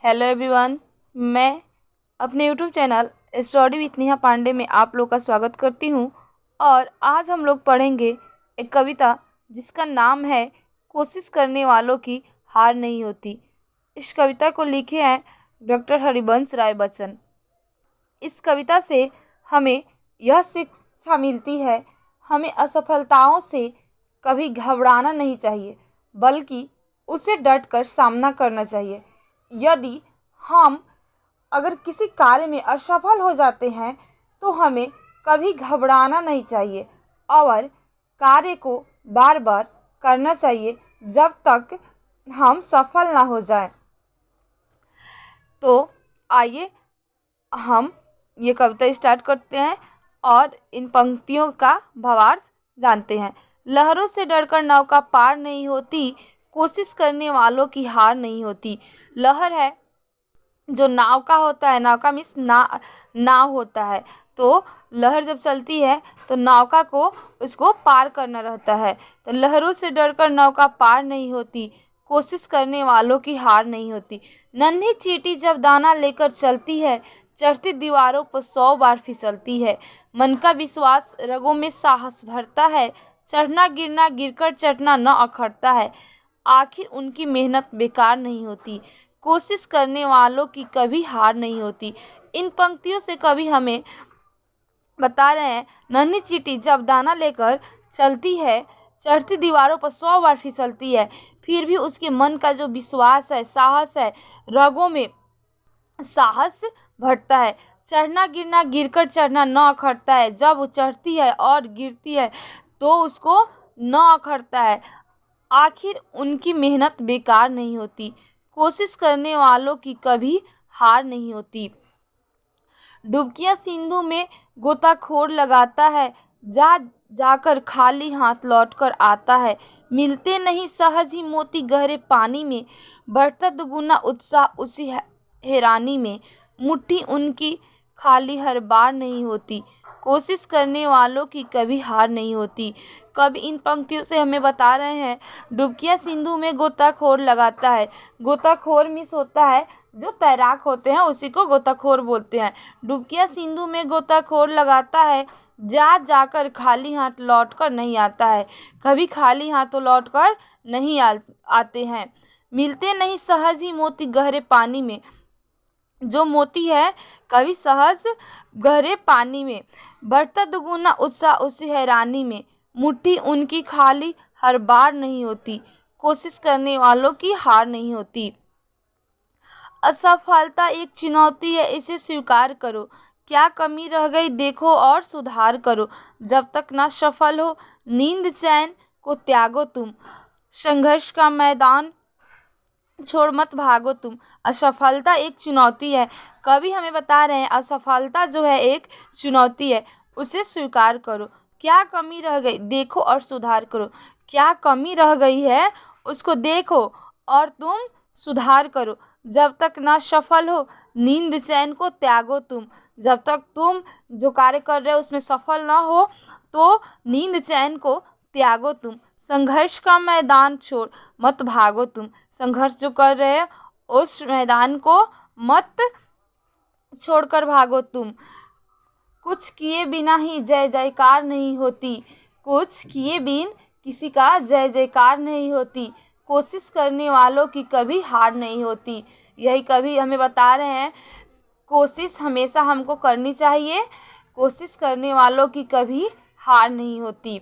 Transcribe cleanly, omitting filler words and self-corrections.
Hello everyone, मैं अपने YouTube channel study with Neha Pandey में आप लोग का स्वागत करती हूँ। और आज हम लोग पढ़ेंगे एक कविता जिसका नाम है कोशिश करने वालों की हार नहीं होती। इस कविता को लिखे हैं डॉक्टर हरिवंश राय बच्चन। इस कविता से हमें यह शिक्षा मिलती है, हमें असफलताओं से कभी घबराना नहीं चाहिए, बल्कि उसे डटकर सामना करना चाहिए। यदि हम अगर किसी कार्य में असफल हो जाते हैं तो हमें कभी घबराना नहीं चाहिए और कार्य को बार बार करना चाहिए जब तक हम सफल ना हो जाएं। तो आइए हम ये कविता स्टार्ट करते हैं और इन पंक्तियों का भावार्थ जानते हैं। लहरों से डरकर नौका पार नहीं होती, कोशिश करने वालों की हार नहीं होती। लहर है जो नाव का होता है, नाव का मीन्स नाव होता है। तो लहर जब चलती है तो नौका को उसको पार करना रहता है। तो लहरों से डरकर नौका पार नहीं होती, कोशिश करने वालों की हार नहीं होती। नन्ही चींटी जब दाना लेकर चलती है, चढ़ती दीवारों पर 100 बार फिसलती है। मन का विश्वास रगों में साहस भरता है, चढ़ना गिरना गिरकर चढ़ना न अखरता है। आखिर उनकी मेहनत बेकार नहीं होती, कोशिश करने वालों की कभी हार नहीं होती। इन पंक्तियों से कवि हमें बता रहे हैं, नन्ही चींटी जब दाना लेकर चलती है, चढ़ती दीवारों पर 100 बार फिसलती है, फिर भी उसके मन का जो विश्वास है, साहस है, रगों में साहस भरता है। चढ़ना गिरना गिरकर चढ़ना न अखरता है। जब वो चढ़ती है और गिरती है तो उसको न अखरता है। आखिर उनकी मेहनत बेकार नहीं होती, कोशिश करने वालों की कभी हार नहीं होती। डुबकियां सिंधु में गोताखोर लगाता है, जा जाकर खाली हाथ लौटकर आता है। मिलते नहीं सहज ही मोती गहरे पानी में, बढ़ता दुगुना उत्साह उसी हैरानी में। मुट्ठी उनकी खाली हर बार नहीं होती, कोशिश करने वालों की कभी हार नहीं होती। कवि इन पंक्तियों से हमें बता रहे हैं, डुबकियां सिंधु में गोताखोर लगाता है। गोताखोर मीन्स होता है जो तैराक होते हैं, उसी को गोताखोर बोलते हैं। डुबकियां सिंधु में गोताखोर लगाता है, जा जाकर खाली हाथ लौटकर नहीं आता है। कभी खाली हाथों लौटकर नहीं आते हैं। मिलते नहीं सहज ही मोती गहरे पानी में, जो मोती है कभी सहज गहरे पानी में। बढ़ता दुगुना उत्साह उसी हैरानी में। मुट्ठी उनकी खाली हर बार नहीं होती, कोशिश करने वालों की हार नहीं होती। असफलता एक चुनौती है, इसे स्वीकार करो। क्या कमी रह गई देखो और सुधार करो। जब तक ना सफल हो नींद चैन को त्यागो तुम, संघर्ष का मैदान छोड़ मत भागो तुम। असफलता एक चुनौती है। कवि हमें बता रहे हैं असफलता जो है एक चुनौती है, उसे स्वीकार करो। क्या कमी रह गई देखो और सुधार करो। क्या कमी रह गई है उसको देखो और तुम सुधार करो। जब तक ना सफल हो नींद चैन को त्यागो तुम। जब तक तुम जो कार्य कर रहे हो उसमें सफल ना हो तो नींद चैन को त्यागो तुम। संघर्ष का मैदान छोड़ मत भागो तुम। संघर्ष जो कर रहे हैं उस मैदान को मत छोड़कर भागो तुम। कुछ किए बिना ही जय जयकार नहीं होती, कुछ किए बिन किसी का जय जयकार नहीं होती। कोशिश करने वालों की कभी हार नहीं होती। यही कवि हमें बता रहे हैं, कोशिश हमेशा हमको करनी चाहिए, कोशिश करने वालों की कभी हार नहीं होती।